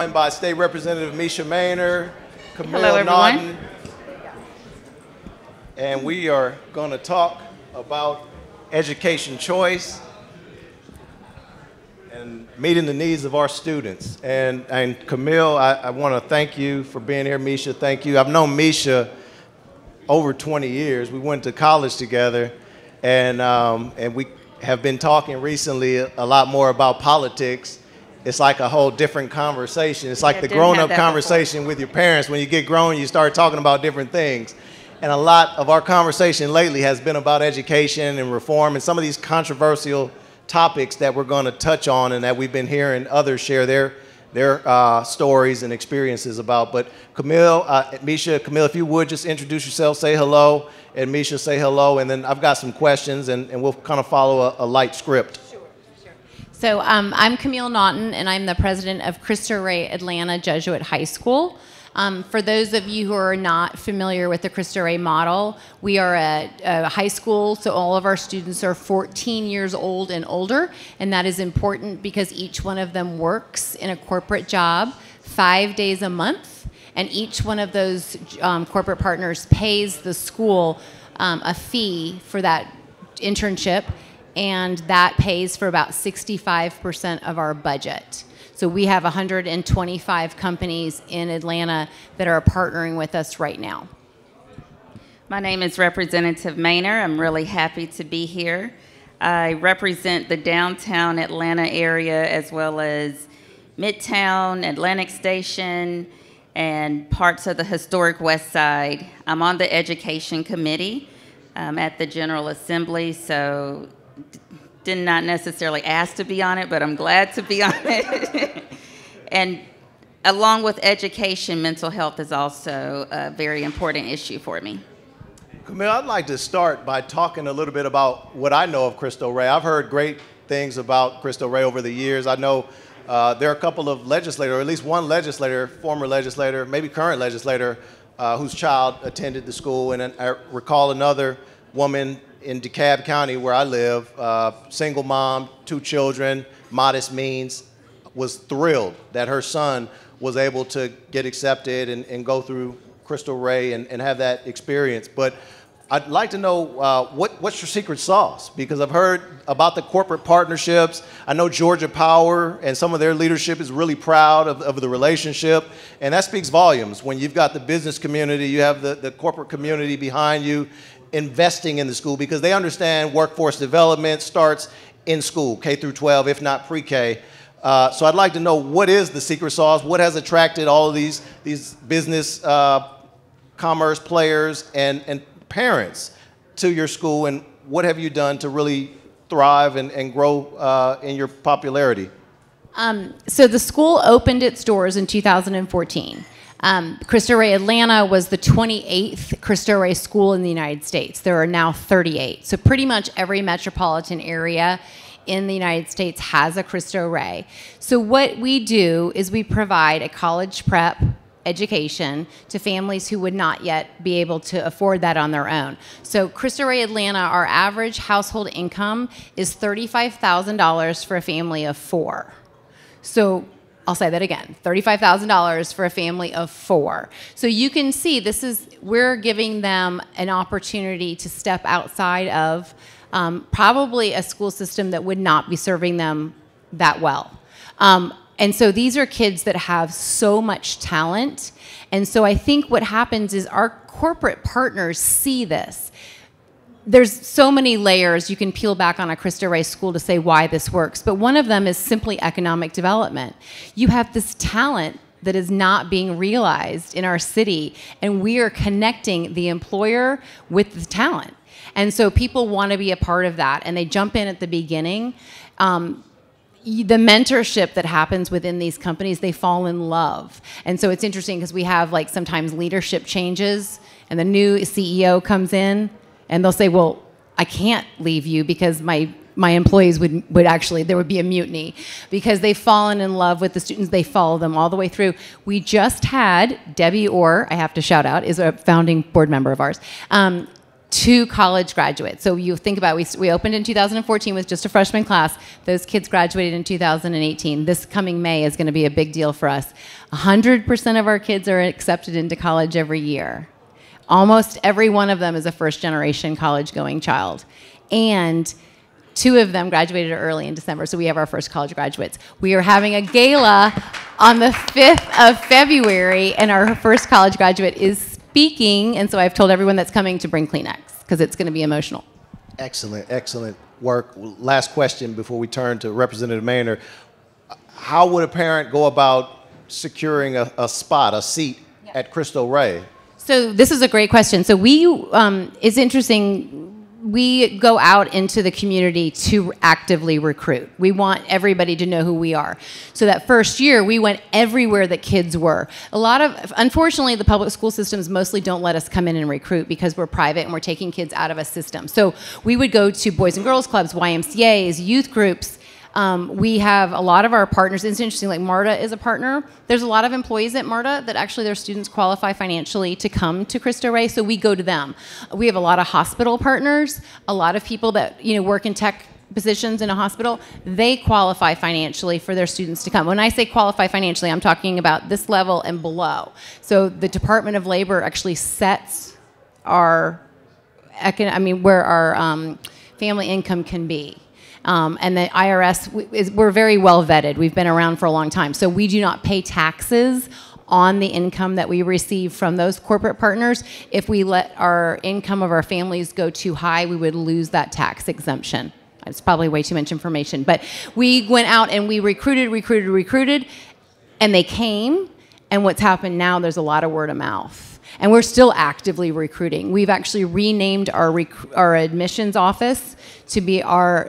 Joined by State Representative Mesha Mainor, Hello, Camille Naughton, and we are going to talk about education choice and meeting the needs of our students. And Camille, I want to thank you for being here. Mesha, thank you. I've known Mesha over 20 years. We went to college together, and we have been talking recently a lot more about politics. It's like a whole different conversation. It's like the grown-up conversation with your parents. When you get grown, you start talking about different things. And a lot of our conversation lately has been about education and reform and some of these controversial topics that we're going to touch on and that we've been hearing others share their stories and experiences about. But Camille, Mesha, Camille, if you would just introduce yourself, say hello, and Mesha, say hello, and then I've got some questions, and we'll kind of follow a light script. So I'm Camille Naughton, and I'm the president of Cristo Rey Atlanta Jesuit High School. For those of you who are not familiar with the Cristo Rey model, we are a high school, so all of our students are 14 years old and older, and that is important because each one of them works in a corporate job 5 days a month, and each one of those corporate partners pays the school a fee for that internship, and that pays for about 65% of our budget. So we have 125 companies in Atlanta that are partnering with us right now. My name is Representative Mainor. I'm really happy to be here. I represent the downtown Atlanta area as well as Midtown, Atlantic Station, and parts of the historic West Side. I'm on the Education Committee at the General Assembly, so did not necessarily ask to be on it, but I'm glad to be on it. And along with education, mental health is also a very important issue for me. Camille, I'd like to start by talking a little bit about what I know of Cristo Rey. I've heard great things about Cristo Rey over the years. I know there are a couple of legislators, or at least one legislator, former legislator, maybe current legislator, whose child attended the school, and I recall another woman in DeKalb County, where I live, single mom, 2 children, modest means, was thrilled that her son was able to get accepted and go through Cristo Rey and have that experience. But I'd like to know what's your secret sauce? Because I've heard about the corporate partnerships. I know Georgia Power and some of their leadership is really proud of the relationship, and that speaks volumes. When you've got the business community, you have the corporate community behind you, investing in the school, because they understand workforce development starts in school, K through 12, if not pre-K. So I'd like to know, what is the secret sauce? What has attracted all of these business commerce players and parents to your school, and what have you done to really thrive and grow in your popularity? So the school opened its doors in 2014. Cristo Rey Atlanta was the 28th Cristo Rey school in the United States. There are now 38. So pretty much every metropolitan area in the United States has a Cristo Rey. So what we do is we provide a college prep education to families who would not yet be able to afford that on their own. So Cristo Rey Atlanta, our average household income is $35,000 for a family of 4. So I'll say that again, $35,000 for a family of 4. So you can see we're giving them an opportunity to step outside of probably a school system that would not be serving them that well. And so these are kids that have so much talent. And so I think what happens is our corporate partners see this. There's so many layers you can peel back on a Cristo Rey school to say why this works, but one of them is simply economic development. You have this talent that is not being realized in our city, and we are connecting the employer with the talent. And so people want to be a part of that, and they jump in at the beginning. The mentorship that happens within these companies, they fall in love. And so it's interesting because we have sometimes leadership changes, and the new CEO comes in, and they'll say, well, I can't leave you because my employees would actually, there would be a mutiny, because they've fallen in love with the students. They follow them all the way through. We just had Debbie Orr, I have to shout out, is a founding board member of ours. 2 college graduates. So you think about we opened in 2014 with just a freshman class. Those kids graduated in 2018. This coming May is going to be a big deal for us. 100% of our kids are accepted into college every year. Almost every one of them is a first-generation college-going child. And 2 of them graduated early in December, so we have our first college graduates. We are having a gala on the 5th of February, and our first college graduate is speaking, and so I've told everyone that's coming to bring Kleenex, because it's going to be emotional. Excellent, excellent work. Last question before we turn to Representative Mainor. How would a parent go about securing a spot, a seat at Cristo Rey? So this is a great question. So it's interesting. We go out into the community to actively recruit. We want everybody to know who we are. So that first year, we went everywhere that kids were. Unfortunately, the public school systems mostly don't let us come in and recruit because we're private and we're taking kids out of a system. So we would go to Boys and Girls Clubs, YMCAs, youth groups. We have a lot of our partners. It's interesting, like MARTA is a partner. There's a lot of employees at MARTA that actually their students qualify financially to come to Cristo Rey, so we go to them. We have a lot of hospital partners, a lot of people that work in tech positions in a hospital. They qualify financially for their students to come. When I say qualify financially, I'm talking about this level and below. So the Department of Labor actually sets where our family income can be. And the IRS, we're very well vetted. We've been around for a long time. So we do not pay taxes on the income that we receive from those corporate partners. If we let our income of our families go too high, we would lose that tax exemption. It's probably way too much information. But we went out and we recruited, and they came. And what's happened now, there's a lot of word of mouth. And we're still actively recruiting. We've actually renamed our admissions office to be our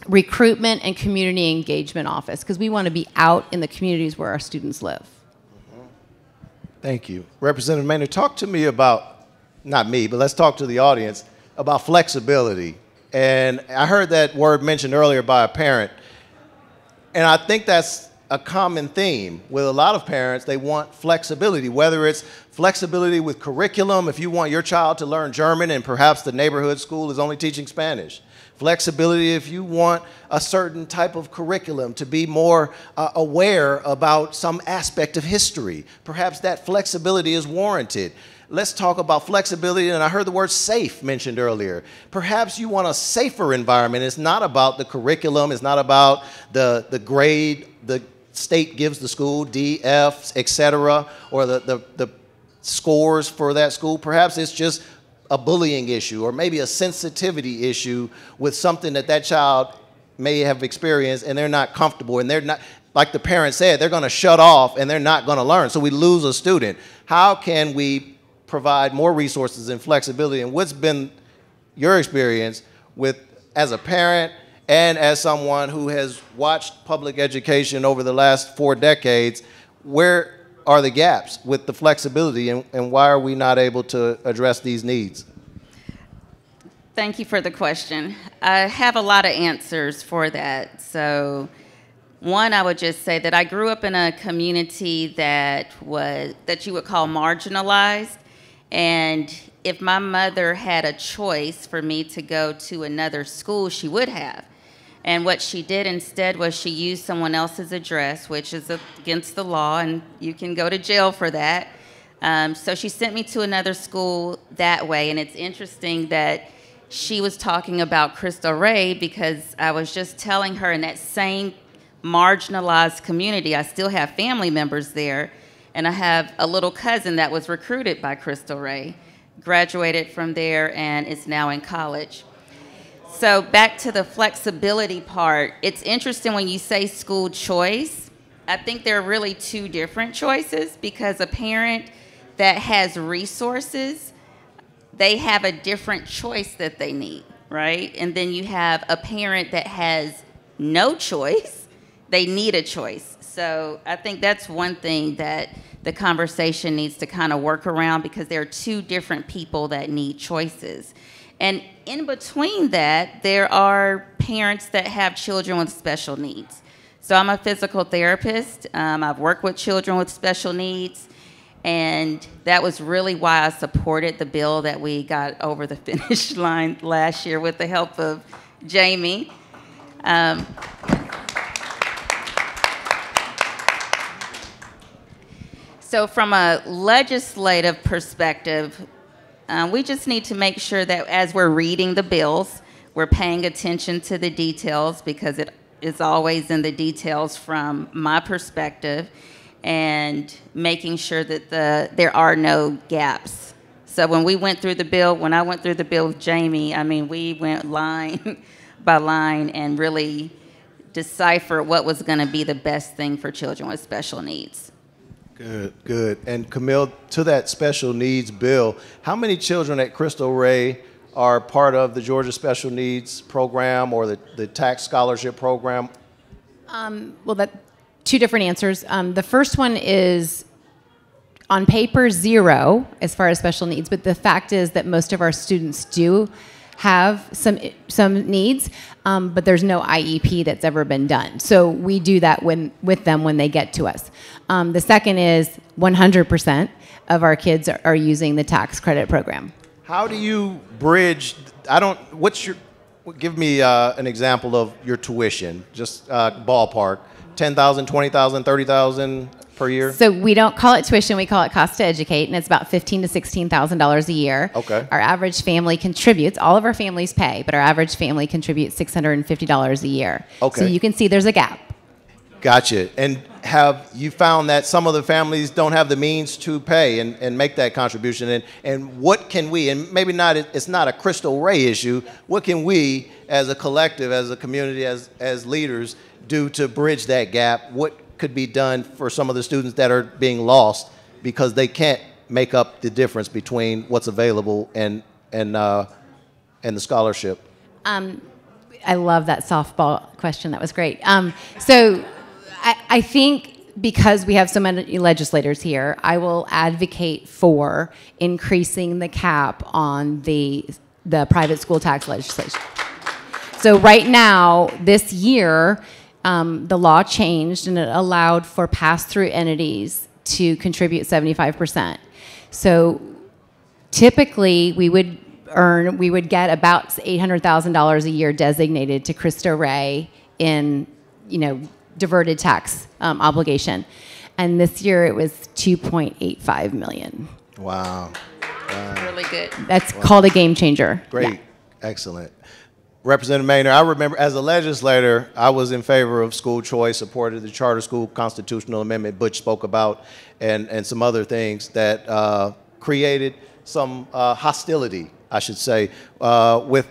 recruitment and community engagement office, because we want to be out in the communities where our students live. Thank you. Representative Mainor, talk to me about, not me, but let's talk to the audience about flexibility. And I heard that word mentioned earlier by a parent, and I think that's a common theme with a lot of parents. They want flexibility, whether it's flexibility with curriculum, if you want your child to learn German and perhaps the neighborhood school is only teaching Spanish. Flexibility if you want a certain type of curriculum to be more aware about some aspect of history. Perhaps that flexibility is warranted. Let's talk about flexibility, and I heard the word safe mentioned earlier. Perhaps you want a safer environment. It's not about the curriculum. It's not about the grade the state gives the school, D, F, et cetera, or the scores for that school. Perhaps it's just a bullying issue or maybe a sensitivity issue with something that child may have experienced and they're not comfortable, and they're not, like the parent said, they're going to shut off and they're not going to learn. So we lose a student. How can we provide more resources and flexibility? And what's been your experience with, as a parent and as someone who has watched public education over the last 4 decades, where are the gaps with the flexibility, and why are we not able to address these needs? Thank you for the question. I have a lot of answers for that. So one, I would just say that I grew up in a community that you would call marginalized. And if my mother had a choice for me to go to another school, she would have. And what she did instead was she used someone else's address, which is against the law, and you can go to jail for that. So she sent me to another school that way. And it's interesting that she was talking about Cristo Rey, because I was just telling her in that same marginalized community, I still have family members there. And I have a little cousin that was recruited by Cristo Rey, graduated from there, and is now in college. So back to the flexibility part, it's interesting when you say school choice. I think there are really 2 different choices, because a parent that has resources, they have a different choice that they need, right? And then you have a parent that has no choice, they need a choice. So I think that's one thing that the conversation needs to kind of work around, because there are 2 different people that need choices. And in between that, there are parents that have children with special needs. So I'm a physical therapist. I've worked with children with special needs. And that was really why I supported the bill that we got over the finish line last year with the help of Jamie. So from a legislative perspective, we just need to make sure that as we're reading the bills, we're paying attention to the details, because it is always in the details from my perspective, and making sure that there are no gaps. So when I went through the bill with Jamie, I mean, we went line by line and really deciphered what was going to be the best thing for children with special needs. Good, good. And Camille, to that special needs bill, how many children at Cristo Rey are part of the Georgia Special Needs Program or the tax scholarship program? Well, two different answers. The first one is on paper 0 as far as special needs, but the fact is that most of our students do have some needs, but there's no IEP that's ever been done. So we do that with them when they get to us. The second is 100% of our kids are using the tax credit program. How do you bridge? Give me an example of your tuition, just ballpark. 10,000, 20,000, 30,000 per year? So we don't call it tuition, we call it cost to educate, and it's about $15,000 to $16,000 a year. Okay. Our average family contributes, all of our families pay, but our average family contributes $650 a year. Okay. So you can see there's a gap. Gotcha. And have you found that some of the families don't have the means to pay and make that contribution? And what can we, and maybe not, it's not a Cristo Rey issue, what can we as a collective, as a community, as leaders do to bridge that gap? What could be done for some of the students that are being lost because they can't make up the difference between what's available and the scholarship? I love that softball question. That was great. So I think because we have so many legislators here, I will advocate for increasing the cap on the private school tax legislation. So right now, this year, the law changed and it allowed for pass-through entities to contribute 75%. So typically, we would get about $800,000 a year designated to Cristo Rey in, diverted tax obligation. And this year it was $2.85 million. Wow. Really good. That's called a game changer. Great. Yeah. Excellent. Representative Mainor, I remember as a legislator, I was in favor of school choice, supported the charter school constitutional amendment Butch spoke about, and some other things that created some hostility, I should say, with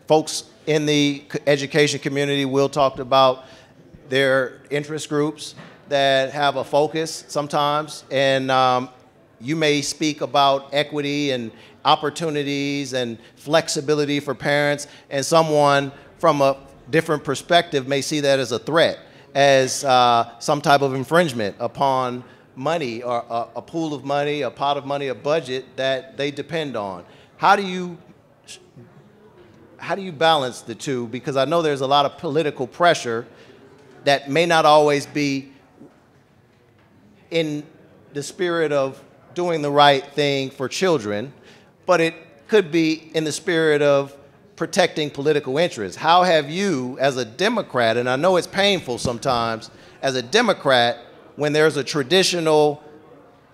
folks in the education community. Will talked about their interest groups that have a focus sometimes, and you may speak about equity and opportunities and flexibility for parents, and someone from a different perspective may see that as a threat, as some type of infringement upon money or a pool of money, a pot of money, a budget that they depend on. How do you balance the two? Because I know there's a lot of political pressure that may not always be in the spirit of doing the right thing for children, but it could be in the spirit of protecting political interests. How have you, as a Democrat, and I know it's painful sometimes, as a Democrat, when there's a traditional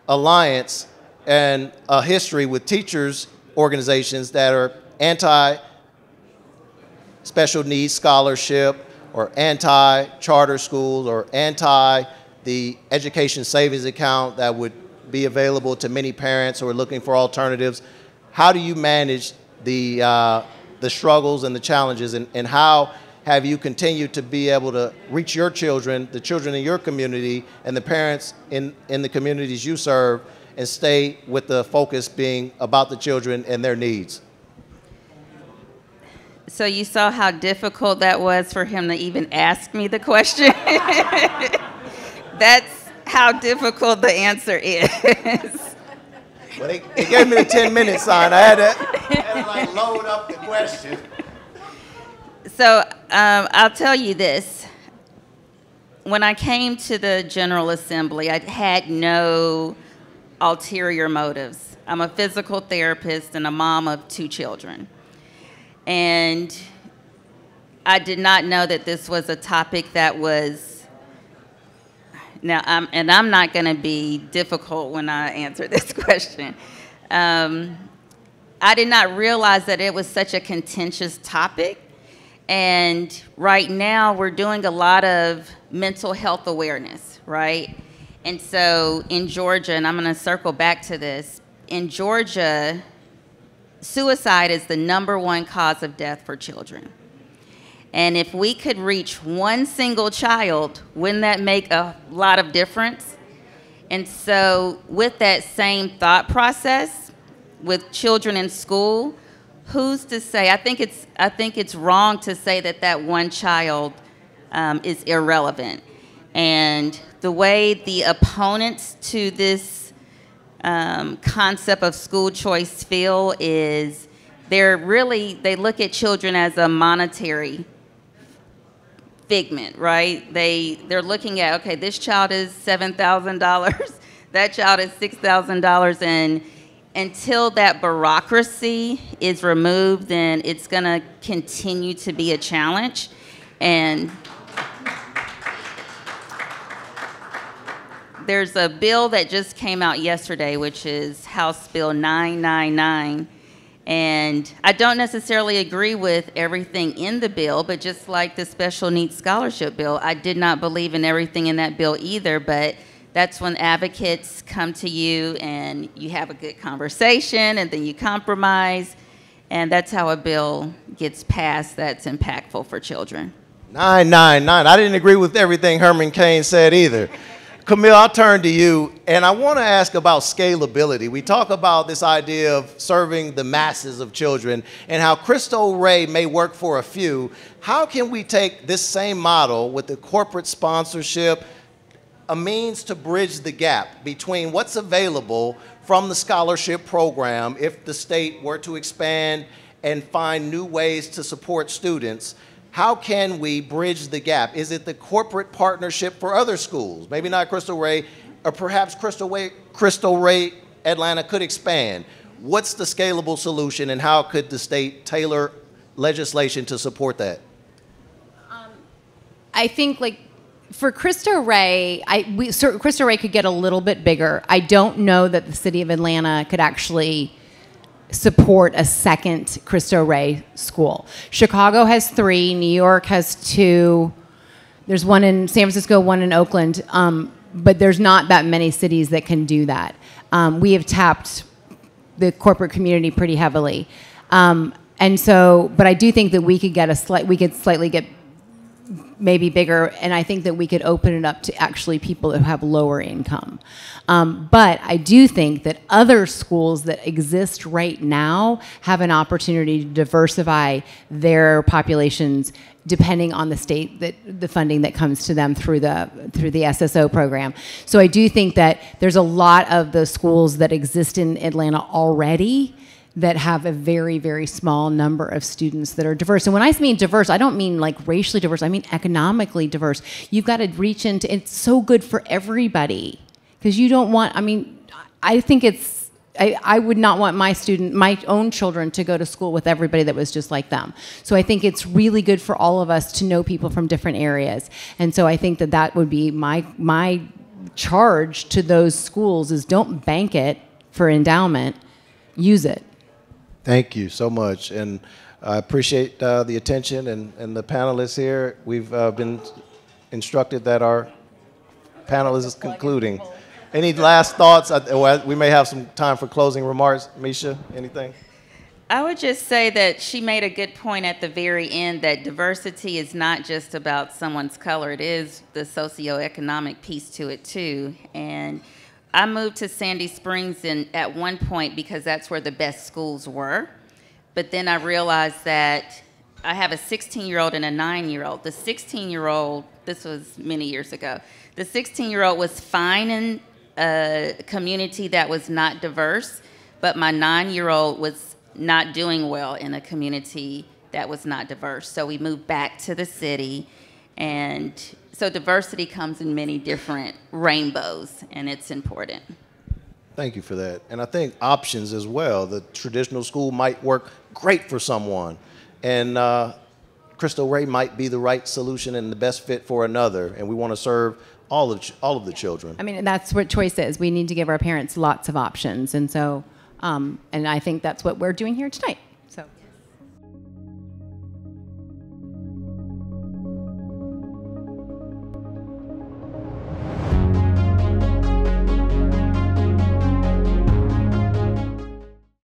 alliance and a history with teachers organizations that are anti-special needs scholarship or anti-charter schools or anti the education savings account that would be available to many parents who are looking for alternatives? How do you manage the struggles and the challenges, and how have you continued to be able to reach your children, the children in your community, and the parents in the communities you serve, and stay with the focus being about the children and their needs? So you saw how difficult that was for him to even ask me the question? That's how difficult the answer is. Well, they gave me the 10-minute sign. I had to like load up the question. So I'll tell you this. When I came to the General Assembly, I had no ulterior motives. I'm a physical therapist and a mom of 2 children. And I did not know that this was a topic that was, now, I'm not going to be difficult when I answer this question. I did not realize that it was such a contentious topic. And right now, we're doing a lot of mental health awareness, right? And so in Georgia, and I'm going to circle back to this, in Georgia, suicide is the #1 cause of death for children. And if we could reach one single child, wouldn't that make a lot of difference? And so with that same thought process, with children in school, who's to say, I think it's wrong to say that that one child is irrelevant. And the way the opponents to this concept of school choice feel is they look at children as a monetary figment, right? They're looking at, okay, this child is $7,000, that child is $6,000, and until that bureaucracy is removed, then it's going to continue to be a challenge. And there's a bill that just came out yesterday, which is House Bill 999. And I don't necessarily agree with everything in the bill, but just like the special needs scholarship bill, I did not believe in everything in that bill either. But that's when advocates come to you and you have a good conversation and then you compromise. And that's how a bill gets passed that's impactful for children. 999. I didn't agree with everything Herman Cain said either. Camille, I'll turn to you, and I want to ask about scalability. We talk about this idea of serving the masses of children and how Cristo Rey may work for a few. How can we take this same model with the corporate sponsorship, a means to bridge the gap between what's available from the scholarship program if the state were to expand and find new ways to support students? How can we bridge the gap? Is it the corporate partnership for other schools? Maybe not Cristo Rey, or perhaps Cristo Rey Atlanta could expand. What's the scalable solution, and how could the state tailor legislation to support that? I think, like, for Cristo Rey, Cristo Rey could get a little bit bigger. I don't know that the city of Atlanta could actually support a second Cristo Rey school. Chicago has 3, New York has 2, there's one in San Francisco, one in Oakland, but there's not that many cities that can do that. We have tapped the corporate community pretty heavily. And so, but I do think that we could slightly get maybe bigger, and I think that we could open it up to actually people who have lower income. But I do think that other schools that exist right now have an opportunity to diversify their populations depending on the state, the funding that comes to them through the SSO program. So I do think that there's a lot of the schools that exist in Atlanta already that have a very, very small number of students that are diverse. And when I mean diverse, I don't mean like racially diverse, I mean economically diverse. You've got to reach into, it's so good for everybody. Because you don't want, I mean, I think it's, I would not want my own children to go to school with everybody that was just like them. So I think it's really good for all of us to know people from different areas. And so I think that that would be my charge to those schools is don't bank it for endowment, use it. Thank you so much, and I appreciate the attention and the panelists here. We've been instructed that our panel is concluding. Any last thoughts? We may have some time for closing remarks. Mesha, anything? I would just say that she made a good point at the very end that diversity is not just about someone's color. It is the socioeconomic piece to it, too. And I moved to Sandy Springs at one point because that's where the best schools were. But then I realized that I have a 16-year-old and a 9-year-old. The 16-year-old, this was many years ago, the 16-year-old was fine in a community that was not diverse, but my 9-year-old was not doing well in a community that was not diverse. So we moved back to the city, and so diversity comes in many different rainbows, and it's important. Thank you for that. And I think options as well. The traditional school might work great for someone, and Cristo Rey might be the right solution and the best fit for another. And we want to serve all of the children. I mean, that's what choice is. We need to give our parents lots of options, and so, and I think that's what we're doing here tonight. So.